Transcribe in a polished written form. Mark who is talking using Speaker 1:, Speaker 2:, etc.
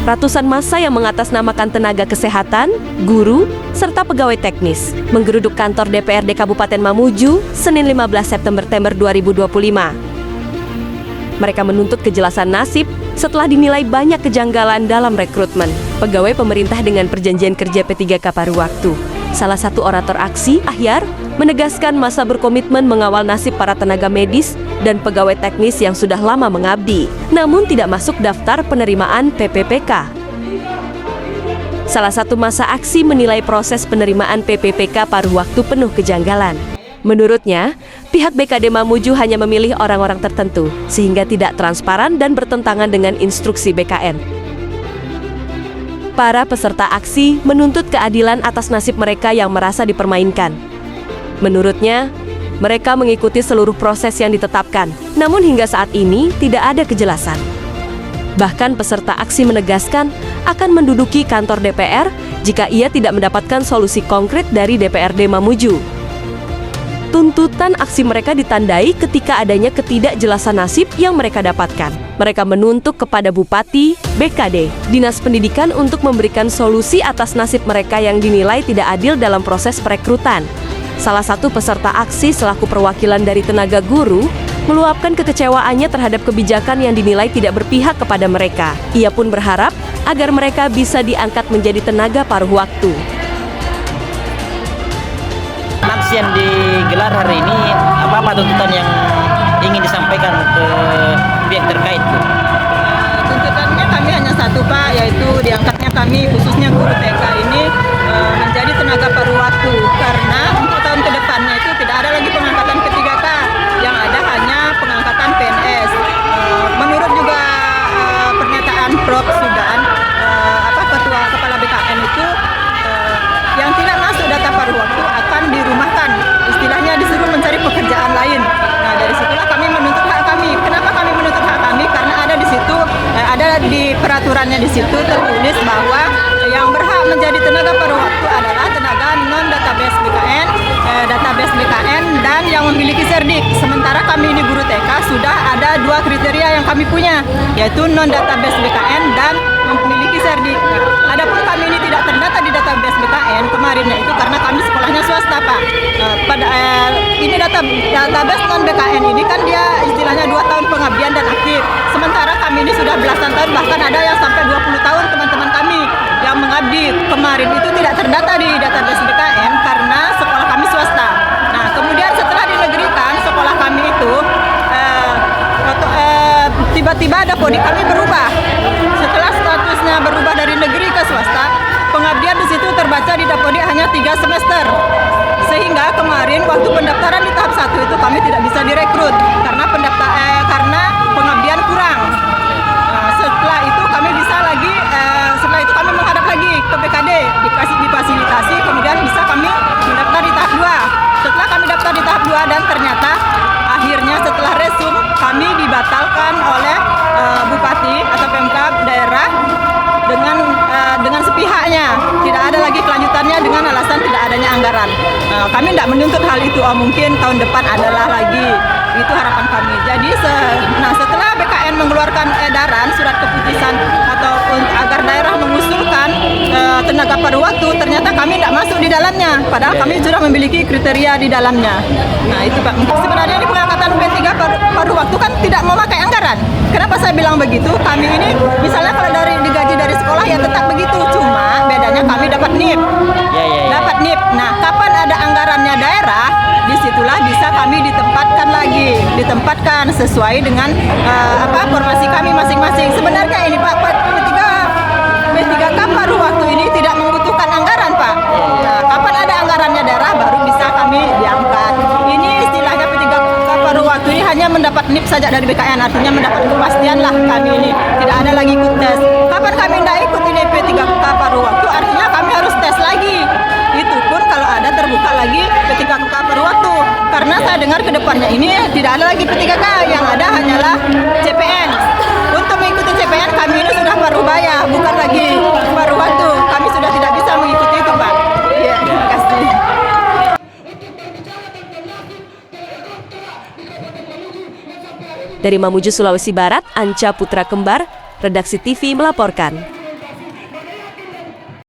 Speaker 1: Ratusan massa yang mengatasnamakan tenaga kesehatan, guru, serta pegawai teknis menggeruduk kantor DPRD Kabupaten Mamuju Senin 15 September 2025. Mereka menuntut kejelasan nasib setelah dinilai banyak kejanggalan dalam rekrutmen pegawai pemerintah dengan perjanjian kerja P3K paruh waktu. Salah satu orator aksi, Ahyar, menegaskan masa berkomitmen mengawal nasib para tenaga medis dan pegawai teknis yang sudah lama mengabdi, namun tidak masuk daftar penerimaan PPPK. Salah satu masa aksi menilai proses penerimaan PPPK paruh waktu penuh kejanggalan. Menurutnya, pihak BKD Mamuju hanya memilih orang-orang tertentu, sehingga tidak transparan dan bertentangan dengan instruksi BKN. Para peserta aksi menuntut keadilan atas nasib mereka yang merasa dipermainkan. Menurutnya, mereka mengikuti seluruh proses yang ditetapkan, namun hingga saat ini tidak ada kejelasan. Bahkan peserta aksi menegaskan akan menduduki kantor DPR jika ia tidak mendapatkan solusi konkret dari DPRD Mamuju. Tuntutan aksi mereka ditandai ketika adanya ketidakjelasan nasib yang mereka dapatkan. Mereka menuntut kepada Bupati, BKD, Dinas Pendidikan untuk memberikan solusi atas nasib mereka yang dinilai tidak adil dalam proses perekrutan. Salah satu peserta aksi selaku perwakilan dari tenaga guru meluapkan kekecewaannya terhadap kebijakan yang dinilai tidak berpihak kepada mereka. Ia pun berharap agar mereka bisa diangkat menjadi tenaga paruh waktu.
Speaker 2: Aksi yang digelar hari ini, apa tuntutan yang ingin disampaikan ke pihak terkait?
Speaker 3: Tuntutannya kami hanya satu Pak, yaitu diangkatnya kami khususnya guru TK ini menjadi tenaga paruh waktu, karena untuk tahun ke depannya itu tidak ada lagi pengangkatan P3K, yang ada hanya pengangkatan PNS. Menurut juga pernyataan Prof. Sudan, Ketua Kepala BKN itu, yang tidak masuk data paruh waktu akan dirumahkan, istilahnya disuruh mencari pekerjaan lain. Nah, dari situlah kami menuntut hak kami. Kenapa kami menuntut hak kami? Karena ada di situ, ada di peraturannya di situ tertulis bahwa yang berhak menjadi tenaga paruh waktu adalah tenaga non database BKN dan yang memiliki serdik. Sementara kami ini guru TK sudah ada dua kriteria yang kami punya, yaitu non database BKN dan memiliki serdik. Nah, adapun kami ini tidak terdata di database BKN kemarinnya itu karena kami sekolahnya swasta Pak. Ini database non BKN ini kan dia istilahnya 2 tahun pengabdian dan aktif. Sementara kami ini sudah belasan tahun, bahkan ada yang sampai 20 tahun teman-teman kami yang mengabdi kemarin itu tidak terdata di database BKN karena sekolah kami swasta. Nah, kemudian setelah dinegerikan sekolah kami itu tiba-tiba Dapodik kami berubah. Setelah statusnya berubah dari negeri ke swasta, pengabdian di situ terbaca di Dapodik hanya 3 semester. Sehingga kemarin waktu pendaftaran di tahap 1 itu kami tidak bisa direkrut karena karena pengabdian kurang. Setelah itu kami bisa lagi, setelah itu kami menghadap lagi ke BKD, difasilitasi, kemudian bisa kami mendaftar di tahap 2. Setelah kami daftar di tahap 2 dan ternyata akhirnya setelah resum kami dibatalkan oleh Bupati atau Pemkab daerah dengan sepihaknya, tidak ada lagi kelanjutannya dengan alasan tidak adanya anggaran. Kami tidak menuntut hal itu, mungkin tahun depan adalah lagi, itu harapan kami. Jadi setelah BKN mengeluarkan edaran surat keputusan atau agar daerah mengusulkan tenaga paruh waktu, ternyata kami tidak masuk di dalamnya, padahal kami sudah memiliki kriteria di dalamnya. Nah itu Pak, sebenarnya ini pengangkatan P3 paruh waktu kan tidak memakai anggaran. Kenapa saya bilang begitu? Kami ini misalnya kalau digaji dari sekolah ya tetap begitu, cuma bedanya kami dapat NIP. Dapat NIP. Nah, kapan ada anggarannya daerah, disitulah bisa kami ditempatkan sesuai dengan formasi kami masing-masing. Sebenarnya ini Pak, P3K paruh waktu ini tidak membutuhkan anggaran Pak. Nah, kapan ada anggarannya daerah baru bisa kami diangkat. Ini istilahnya P3K paruh waktu ini hanya mendapat NIP saja dari BKN, artinya mendapat kepastian lah kami ini. Tidak ada lagi ikut tes. Kapan kami tidak ikut ini P3K paruh waktu, artinya kami harus tes lagi. Itu pun kalau ada terbuka lagi P3K paruh waktu. Karena saya dengar ke depannya ini tidak ada lagi P3K, yang ada hanyalah CPN. Untuk mengikuti CPN kami ini sudah paruh baya, bukan lagi paruh waktu. Kami sudah tidak bisa mengikuti itu Pak. Iya, terima kasih.
Speaker 1: Dari Mamuju, Sulawesi Barat, Anca Putra Kembar, Redaksi TV melaporkan.